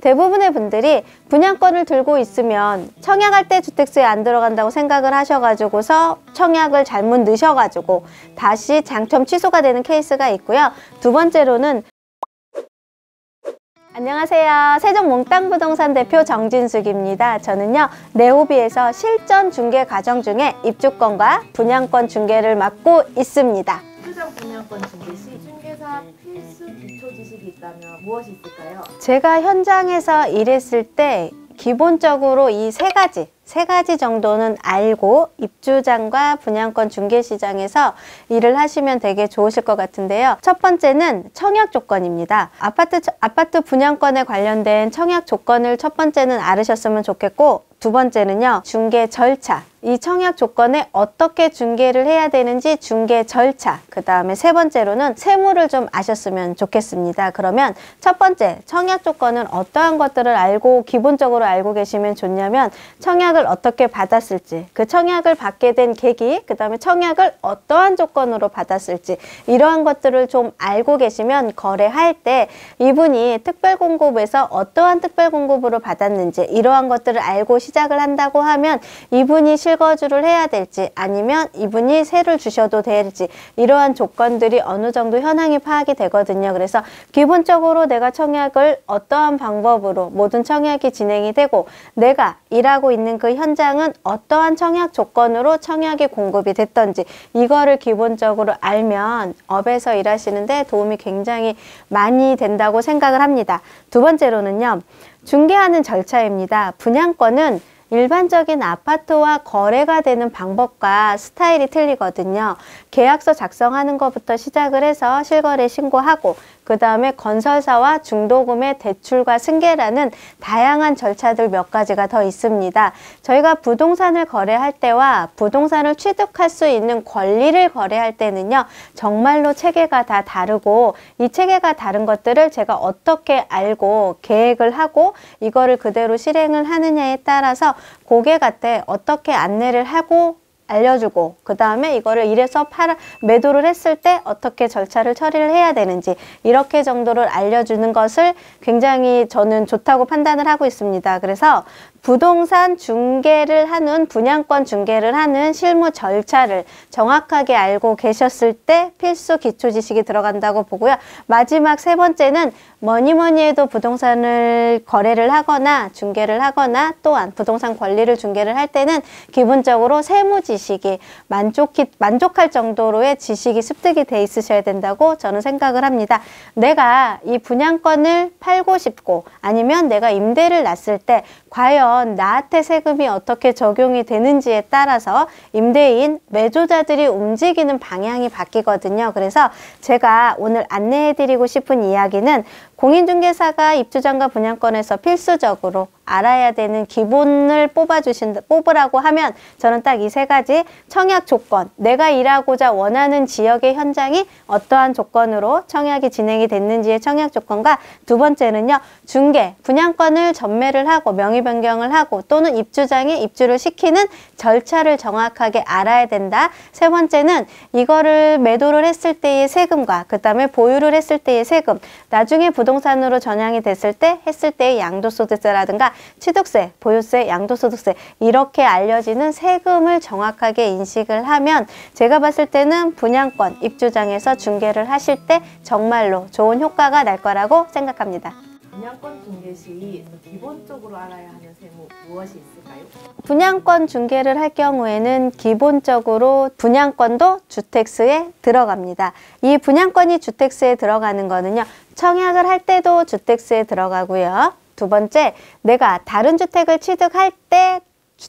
대부분의 분들이 분양권을 들고 있으면 청약할 때 주택수에 안 들어간다고 생각을 하셔가지고서 청약을 잘못 넣으셔가지고 다시 당첨 취소가 되는 케이스가 있고요. 두 번째로는 안녕하세요. 세종몽땅부동산 대표 정진숙입니다. 저는요, 네오비에서 실전 중개 과정 중에 입주권과 분양권 중개를 맡고 있습니다. 입주장 분양권 중개 시 중개사 필수 기초 지식이 있다면 무엇이 있을까요? 제가 현장에서 일했을 때 기본적으로 이 세 가지 정도는 알고 입주장과 분양권 중개시장에서 일을 하시면 되게 좋으실 것 같은데요. 첫 번째는 청약 조건입니다. 아파트 분양권에 관련된 청약 조건을 첫 번째는 알으셨으면 좋겠고, 두 번째는요, 중개 절차. 이 청약 조건에 어떻게 중개를 해야 되는지 중개 절차. 그 다음에 세 번째로는 세무를 좀 아셨으면 좋겠습니다. 그러면 첫 번째, 청약 조건은 어떠한 것들을 알고 기본적으로 알고 계시면 좋냐면, 청약을 어떻게 받았을지, 그 청약을 받게 된 계기, 그 다음에 청약을 어떠한 조건으로 받았을지, 이러한 것들을 좀 알고 계시면 거래할 때 이분이 특별공급에서 어떠한 특별공급으로 받았는지 이러한 것들을 알고 시작을 한다고 하면 이분이 실거주를 해야 될지 아니면 이분이 세를 주셔도 될지 이러한 조건들이 어느 정도 현황이 파악이 되거든요. 그래서 기본적으로 내가 청약을 어떠한 방법으로 모든 청약이 진행이 되고 내가 일하고 있는 그 현장은 어떠한 청약 조건으로 청약이 공급이 됐던지 이거를 기본적으로 알면 업에서 일하시는데 도움이 굉장히 많이 된다고 생각을 합니다. 두 번째로는요, 중개하는 절차입니다. 분양권은 일반적인 아파트와 거래가 되는 방법과 스타일이 틀리거든요. 계약서 작성하는 것부터 시작을 해서 실거래 신고하고 그 다음에 건설사와 중도금의 대출과 승계라는 다양한 절차들 몇 가지가 더 있습니다. 저희가 부동산을 거래할 때와 부동산을 취득할 수 있는 권리를 거래할 때는요, 정말로 체계가 다 다르고 이 체계가 다른 것들을 제가 어떻게 알고 계획을 하고 이거를 그대로 실행을 하느냐에 따라서 고객한테 어떻게 안내를 하고 알려주고 그 다음에 이거를 이래서 매도를 했을 때 어떻게 절차를 처리를 해야 되는지 이렇게 정도를 알려주는 것을 굉장히 저는 좋다고 판단을 하고 있습니다. 그래서 부동산 중개를 하는 분양권 중개를 하는 실무 절차를 정확하게 알고 계셨을 때 필수 기초 지식이 들어간다고 보고요. 마지막 세 번째는 뭐니 해도 부동산을 거래를 하거나 중개를 하거나 또한 부동산 권리를 중개를 할 때는 기본적으로 세무 지식이 만족할 정도로의 지식이 습득이 돼 있으셔야 된다고 저는 생각을 합니다. 내가 이 분양권을 팔고 싶고 아니면 내가 임대를 놨을 때 과연 나한테 세금이 어떻게 적용이 되는지에 따라서 임대인, 매도자들이 움직이는 방향이 바뀌거든요. 그래서 제가 오늘 안내해드리고 싶은 이야기는 공인중개사가 입주장과 분양권에서 필수적으로 알아야 되는 기본을 뽑으라고 하면 저는 딱 이 세 가지 청약 조건, 내가 일하고자 원하는 지역의 현장이 어떠한 조건으로 청약이 진행이 됐는지의 청약 조건과 두 번째는요, 중개, 분양권을 전매를 하고 명의 변경을 하고 또는 입주장에 입주를 시키는 절차를 정확하게 알아야 된다. 세 번째는 이거를 매도를 했을 때의 세금과 그 다음에 보유를 했을 때의 세금, 나중에 부동산으로 전향이 됐을 때 했을 때의 양도소득세라든가 취득세, 보유세, 양도소득세 이렇게 알려지는 세금을 정확하게 인식을 하면 제가 봤을 때는 분양권, 입주장에서 중개를 하실 때 정말로 좋은 효과가 날 거라고 생각합니다. 분양권 중개 시 기본적으로 알아야 하는 세무 무엇이 있을까요? 분양권 중개를 할 경우에는 기본적으로 분양권도 주택수에 들어갑니다. 이 분양권이 주택수에 들어가는 거는요, 청약을 할 때도 주택수에 들어가고요. 두 번째, 내가 다른 주택을 취득할 때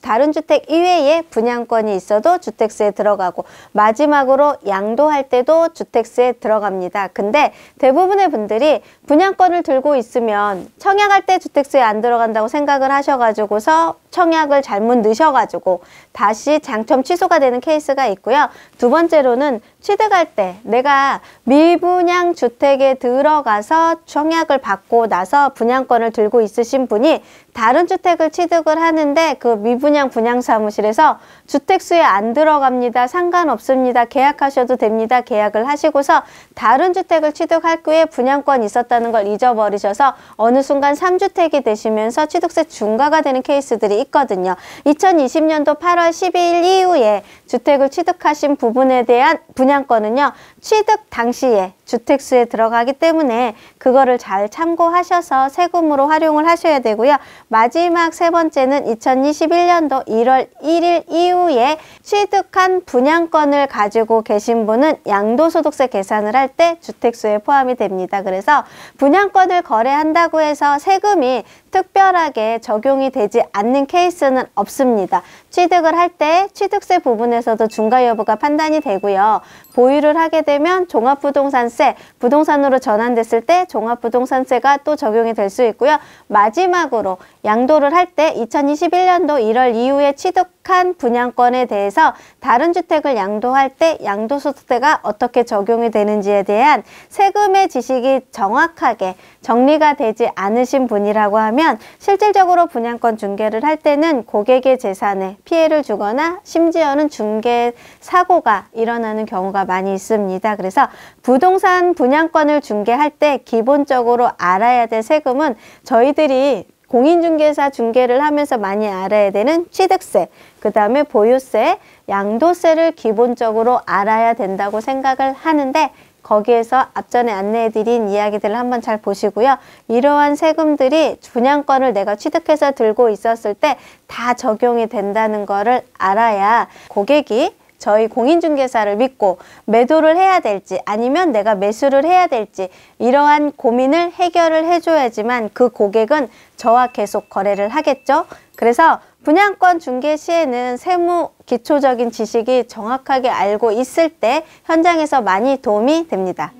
다른 주택 이외에 분양권이 있어도 주택수에 들어가고 마지막으로 양도할 때도 주택수에 들어갑니다. 근데 대부분의 분들이 분양권을 들고 있으면 청약할 때 주택수에 안 들어간다고 생각을 하셔가지고서 청약을 잘못 넣으셔가지고 다시 당첨 취소가 되는 케이스가 있고요. 두 번째로는 취득할 때 내가 미분양 주택에 들어가서 청약을 받고 나서 분양권을 들고 있으신 분이 다른 주택을 취득을 하는데 그 미분양 분양사무실에서 주택수에 안 들어갑니다. 상관없습니다. 계약하셔도 됩니다. 계약을 하시고서 다른 주택을 취득할 후에 분양권이 있었다는 걸 잊어버리셔서 어느 순간 3주택이 되시면서 취득세 중과가 되는 케이스들이 있거든요. 2020년도 8월 12일 이후에 주택을 취득하신 부분에 대한 분양권은요. 취득 당시에 주택수에 들어가기 때문에 그거를 잘 참고하셔서 세금으로 활용을 하셔야 되고요. 마지막 세 번째는 2021년도 1월 1일 이후에 취득한 분양권을 가지고 계신 분은 양도소득세 계산을 할 때 주택수에 포함이 됩니다. 그래서 분양권을 거래한다고 해서 세금이 특별하게 적용이 되지 않는 케이스는 없습니다. 취득을 할 때 취득세 부분에서도 중과 여부가 판단이 되고요. 보유를 하게 되면 종합부동산세, 부동산으로 전환됐을 때 종합부동산세가 또 적용이 될 수 있고요. 마지막으로 양도를 할 때 2021년도 1월 이후에 취득한 분양권에 대해서 다른 주택을 양도할 때 양도소득세가 어떻게 적용이 되는지에 대한 세금의 지식이 정확하게 정리가 되지 않으신 분이라고 하면 실질적으로 분양권 중개를 할 때는 고객의 재산에 피해를 주거나 심지어는 중개 사고가 일어나는 경우가 많이 있습니다. 그래서 부동산 분양권을 중개할 때 기본적으로 알아야 될 세금은 저희들이 공인중개사 중개를 하면서 많이 알아야 되는 취득세, 그 다음에 보유세, 양도세를 기본적으로 알아야 된다고 생각을 하는데 거기에서 앞전에 안내해드린 이야기들을 한번 잘 보시고요. 이러한 세금들이 분양권을 내가 취득해서 들고 있었을 때 다 적용이 된다는 거를 알아야 고객이 저희 공인중개사를 믿고 매도를 해야 될지 아니면 내가 매수를 해야 될지 이러한 고민을 해결을 해줘야지만 그 고객은 저와 계속 거래를 하겠죠. 그래서 분양권 중개 시에는 세무 기초적인 지식이 정확하게 알고 있을 때 현장에서 많이 도움이 됩니다.